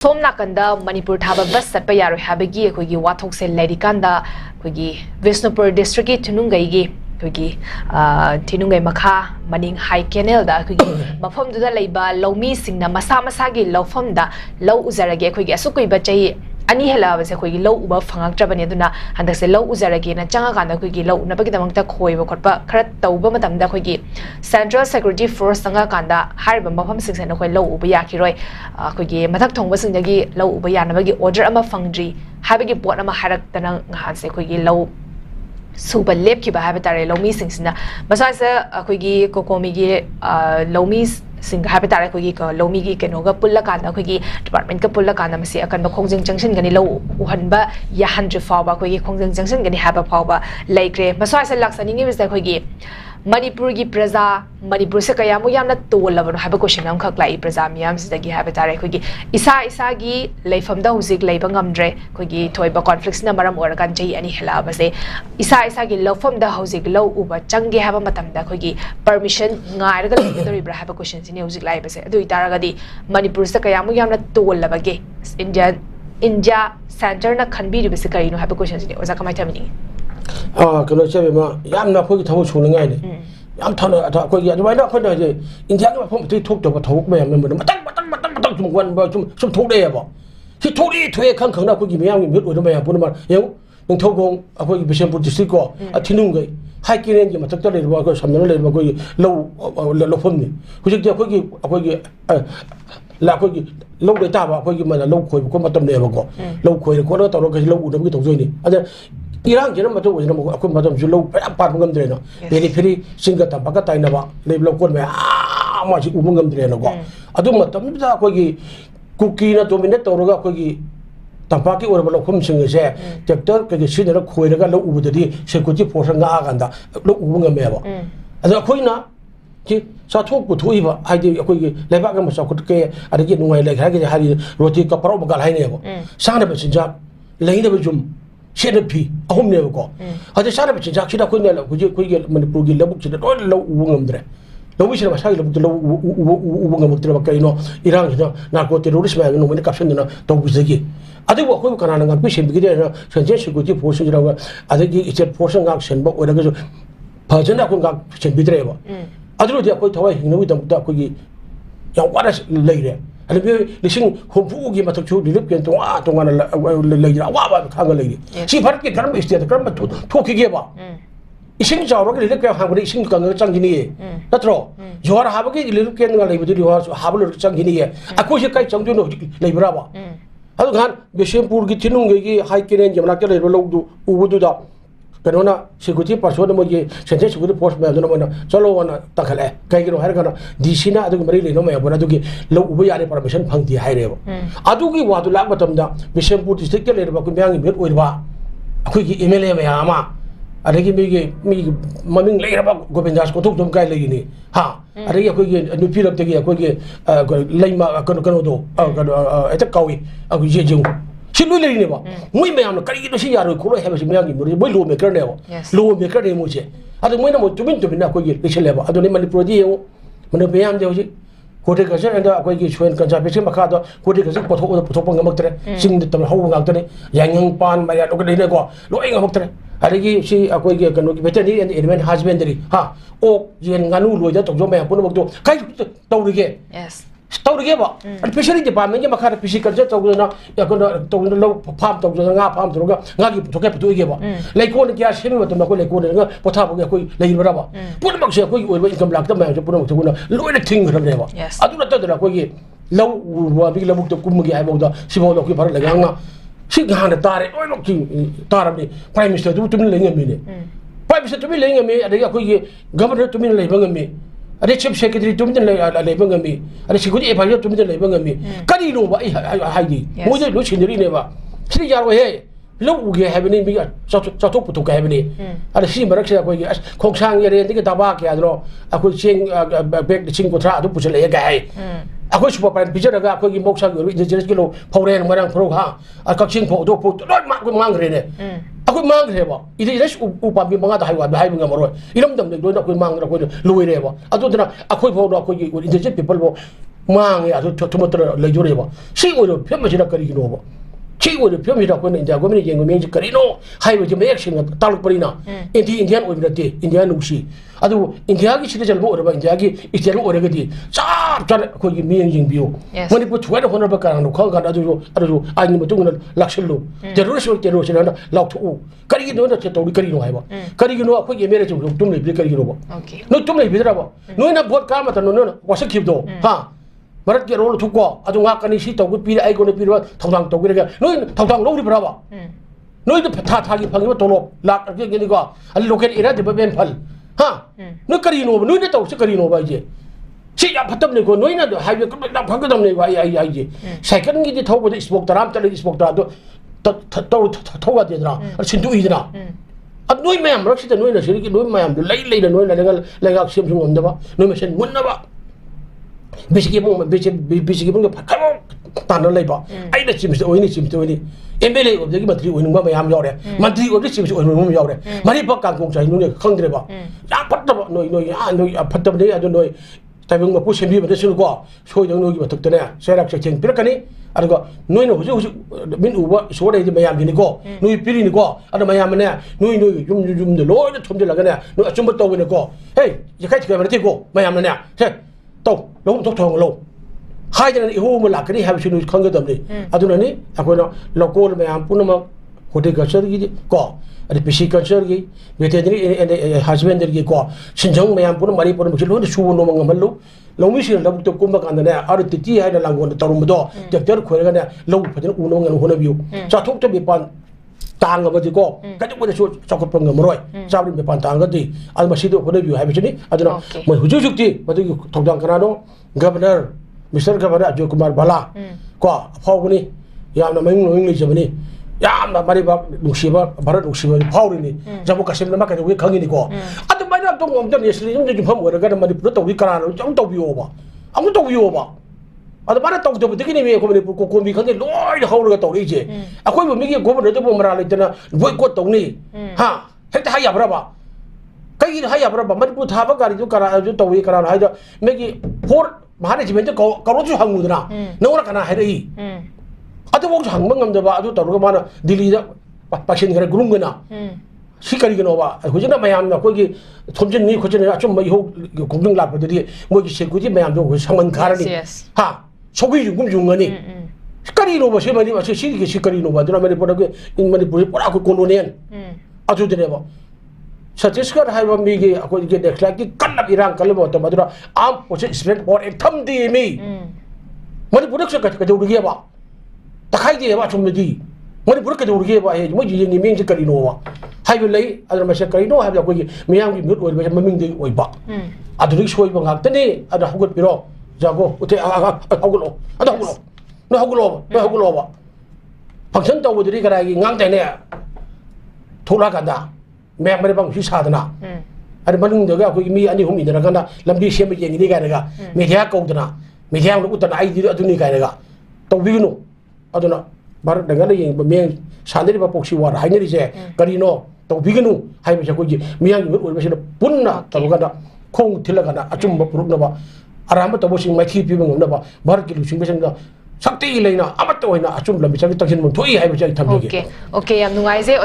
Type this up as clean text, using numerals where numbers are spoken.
Somnakanda Manipur Thaba bus satpa yaroi habagi akoigi wathokse lerikanda akoigi Visnupur district ki Thunungai akoigi Thunungai makha maning high canal da akoigi mafam duda leiba lawmi singna masa gi lawfam da law uzarage akoigi asukoi bachai ani hela base akoigi law uba phangaktrabani aduna handakse law uzarage na changa kanda akoigi law unabagi damangta khoiba khotpa khara tauba matamda akoigi Central Security Force sanga kanda hariba mafam singsena khoi law uba yakiroi akoigi mathak thongba singdagi law uba yanabagi order ama fangdri habagi pot ama haraktana ngahanse akoigi law super lep ki ba habitare lawmi singsina masasa akoigi kokomigi lawmi sing habitare akoigi ko lawmi gi kenoga pulla kanda akoigi department ka pulla kanda masi akan ba khongjing junction gani law uhanba ya 100 fawba akoigi khongjing junction gani haba fawba laikre masasa laksani ngi bisa akoigi Manipur gi praja Manipur se kaya mu yamna tolabano haba question am khak lai praja miyam sidagi habitare akoigi isa gi leifam da husik leiba ngamdre akoigi thoiba conflicts na maram orakan chei ani hela base isa gi lawfam da husik law uba change haba matam da akoigi permission ngai raga leidori bra haba question sini husik lai base adu itaraga di Manipur se kaya mu yamna tolabage India center na khanbi ri base kai no haba question sini oza kamai thamini 그런 점에만 양나 거기 타고 주는 거 아니네. 양 타는 거기 아주 많이 나거든 이제 인디아가 보면 되게 톡도 더욱 매면 뭐 마땅 좀 관 뭐좀 톡래야 봐. 그 톡이 되게 강강나 거기 매양이 몇 오르 매야 보는 말. 영 통공 거기 비션부 디스트릭고 튀는 거 하이키는 게 맞다 내려 그 3년을 내려 거기 로펌니. 그저 거기 là 거기 lâu để ta bảo 거기 mà lâu khối có một tầm này mà có lâu khối có nó tao nó cái lâu nó cái tổng rồi này anh Iran chỉ nó mà tôi nó không mà tôi chỉ lâu phải bắt ngâm đây nó về đi phía Singapore bắt cái tay nó bảo lấy lâu con mày mà chỉ uống ngâm đây nó có à tôi mà tấm ra 거기 cookie nó tôi mình net tao nó 거기 담박이 오래 벌로 홈싱에서 적절 그 시내로 코에가 로 우부들이 세고지 보상가 간다 로 우bun가 매봐 아저 코이나 지 사토고 도이바 아이디 거기 레바가 뭐 사고게 아르게 누가에 레가게 하리 로티 카파로 뭐갈 하이네고 상나베 진짜 레이데베 좀 셰르피 아홈네고 아저 상나베 진짜 키다 코이네 그지 거기 만푸기 레북치데 로 우bungam드레 로비시나 마사기 레북도 로 우bungam드레 바카이노 이랑이나 나고 테로리스트 는 놈이 갑션드나 도부즈기 아들고 거기 가나는 거 비신 비게되나 전체식구지 보시라고 아들기 이제 보상각 선복 오래가지고 버전하고 각 준비드레고 아들로 dia 거기 더와 힘을 담다 거기 양과라 레이래 아니 리싱 홈푸기 마탁 주 리럽게 동안을 레이라 와봐 강을 레이 시 바르게 그런 거 있어야 그런 거 토끼게 봐 이싱 자로게 리럽게 하고 이싱 강을 장기니 맞죠 요하라 하버게 리럽게 하는 거 레이들이 와 하버를 장기니 아코시까지 정도는 레이브라 봐 아주 간 비셴푸르기 티능게기 하이키는 점락게 레이로도 우부도다 그러나 시구지 파소는 뭐지 전체 시구도 포스면은 뭐 절로나 딱할래 가기로 하려거나 디시나 아주 머리 레노 뭐 보나두기 로 우부야리 퍼미션 방디 하이래요 아두기 와도 락 맞답니다 비셴푸 디스트릭에 레르바 그 명이 몇 오이바 거기 MLA 아마 아래기 미 마밍 레이라바 고벤자스 고톡 좀 가이 레기니 하 아래기 거기 누피럽 되게 거기 레이마 그노도 에타 까위 아그 제중 실루레이네 봐. 뭐이 매암로 까리기도 시야로 고로 해버지 매양이 뭐리 뭐 로메커네요. 로메커네 뭐지. 아도 뭐이나 뭐 두빈나 거기 리실래 봐. 아도 네 만리프로디요. 뭐네 매암 되오지. 고대 가서 한다 거기 주엔 컨자베션 막하다 고대 가서 보통 먹더래. 싱드 때문에 하고 가더래. 양양반 말이야 로그 내고 로잉가 먹더래. 아래기 시 거기 그노기 베터니 앤 에르멘 하즈벤들이 하오 옌 가누 로이다 동조 매암 보는 먹도 가이 떠오르게. Tauge ba fishery department ma khara fishi culture tawna ya ko tawna lo farm tawna nga farm tawna nga gi thoke putuge ba leiko ne kya shemi ba ko leiko ne nga potha ba ko leir bara ba pun mak se ko oi income lak ta ma je pun mak tuna lo ne thing ram ne ba aduna ta da ko gi lo wa bi la buk to kum gi ai ba da si ba lo ki par la nga si ga na tare oi lo ki taram ni prime minister tu tum le ngami ne prime minister tu le ngami ada ko gi governor tu le ba ngami ada chief secretary tumden le bangami ada security advisor tumden le bangami kari no ba haidi mo je lo chinri ne ba sri yaro he lo uge habini bi sa tok putu ka habini ada si marak se ko as khongsang yare ndi ka ba kya dro ako ching bek ching ko tra adu puchale ga ai ako super pan picture ga ko gi moksa gi je ki lo phore marang phro ha ka ching pho do pho lo ma ko mang re ne ako mang re ba ide res upa bi manga da hai wa hai nga maro iram dam de do na ko mang ra ko lo re ba adu dana ako pho do ko gi intelligent people bo 망에 아주 토마토를 레조래 봐. 시고로 편마시라 거리기노 봐. 시고로 편미라 거는 이제 고민이 쟁고 명지 거리노 하이브 좀 액션 딸 버리나. 인디안 오비라티 인디안 우시. 아주 인디아기 시대 잘 먹어 봐. 인디아기 이제를 오래거디. 짭짤 거기 미행징 비오. 머니부 투에도 혼을 bak가는 거 가다 아주 아니 뭐 동은 락실로. 제로시나 락투. 거리기노는 저 우리 거리노 해 봐. 거리기노 거기 메레 좀 동네 비 거리기노 봐. 오케이. 너 동네 비더라 봐. 너는 뭐 까마다 너는 와서 킵도. 하. 바로 게로를 두고 아주 아까니 시도고 비리 아이고는 비리와 통당 또 그러니까 너희 통당 놓으리 브라봐 너희도 다 타기 방이면 돈로 락 이거 아니 로켓 이라데 벤팔 하너 거리 놓으면 너희는 또 거리 놓아 이제 시야 받답네 거 너희는 하이웨 나 방거답네 거 아이 세컨 기디 타고도 스포크다람 떨리 스포크다도 또 타고가 되더라 신두이더라 아 너희 매ям 럭시다 너희는 저렇게 너희 매ям 레이레이다 너희는 내가 시험 좀 온다 봐 너희 신 못나 봐 비시기 보면 비시기 보면 바카고 단을 내봐. 아이들 집에서 오이니 집에서 오이니. MLA 여기 만들이 오는 거 매ям 요래. 만들이 어디 집에서 오는 거 요래. 많이 bak강 공사 눈에 컨드레 봐. 야 받다 너희 받다 내 아주 너희 대병 뭐 보시면 비버 되시는 거 소용 여기 어떻게 세락 책정 필요하니? 아니고 너희는 호주 민우바 소래 이제 매ям 비니고 너희 비리니고 아니 매ям네 너희 좀 로이는 좀 들라가네. 너 좀부터 오는 거. 헤이 이제 같이 가면 되고 매ям네. 또 너무 독통을 로 하이드는 이호물 라그니 하비슈는 컨거덤니 아두나니 아고나 로콜 매암 뿌노마 호텔 가서기 거 아니 비시 가서기 베테드니 하즈벤드기 거 신정 매암 뿌노 마리 뿌노 실로 수고 노망 말로 로미시는 라부터 꼼박 안네 아르티티 하이나 랑고 따로무도 격절 코에가네 로 퍼진 우노는 호나비우 자 톡토 비판 tàng cái gì có cái chỗ này cho cái phần người rồi sao đi bàn tàng cái gì anh mà xin được cái này hay chứ anh nói mình hujur chukti mà tôi thông thường cái nào governor Mr. Governor Ajay Kumar Bala có phao cái này ya nó mình English mà này ya nó mà đi bác đúng sĩ Bharat đúng sĩ phao này Jammu Kashmir nó cái cái khang này có anh bây giờ tôi ngomong chân yesterday chúng tôi phao cái mà đi bữa tàu đi cái nào chúng tàu bio mà ông tàu bio mà 아도 말아 또 되게 님이 고민이 고민이 근데 로이 하우르가 또 이제 아 거기 보면 이게 고민을 또 보면 알아 있잖아 뭐고 동니 하 했다 하야 버봐 cái 하야 버봐 mà 부 타바 가리도 가라 또 위 가라 하이다 매기 포 말에 지면 저 거로주 항무더라 너라 가나 해리 아도 보고 항문 감자 봐 아도 또 많아 딜리다 빠신 그래 그런 거나 시카리가 나와 그저나 매암나 거기 손전이 그저나 좀뭐 이호 공동 라버들이 뭐기 실구지 매암도 상원 가라니 하 속이 좀 중간이 시카리 노바 세마니 와서 시기 시카리 노바 드라마니 보라고 인마니 보라고 콜로니엔 아주 되네 봐 서티스카 하이바 미기 아고 이게 넥라기 깔랍 이랑 깔랍 또 마드라 암 포체 스프레드 보 엑탐디미 마니 보락서 같이 우리게 봐 딱하이게 봐 좀지 마니 보락까 우리게 봐 해. 뭐 이제 명지 깔이 노와 하이블레이 아들 마셔 깔이 노 하자 거기 미양기 몇 월 마셔 민디 오이 봐 아들이 소이 방 학더니 아들 하고 빌어 자고 어때 하고로 아들 하고로 너 하고로 봐 방천 떠오들이 가라기 낭대네 돌아간다 매매를 방 휘사드나 아니 만능도가 거기 미 아니 홈이 들어간다 람비 시험을 얘기니 가다가 미디어 거우드나 미디어로 웃다나 아이디어 아두니 가다가 또 위노 아두나 말 내가 이 명 산들이 봐 복시 와라 하이니 이제 거리노 또 위노 하이면서 거기 미양이 올면서 분나 들어간다 콩 들어간다 아좀 뭐 부르나 봐 아람부터 보시 마티 비병 없나 봐 말기로 중배생가 sakti ilaina amat to ina achum lambi chang takin mun thoi hai ba chai tham okay okay yam nungai je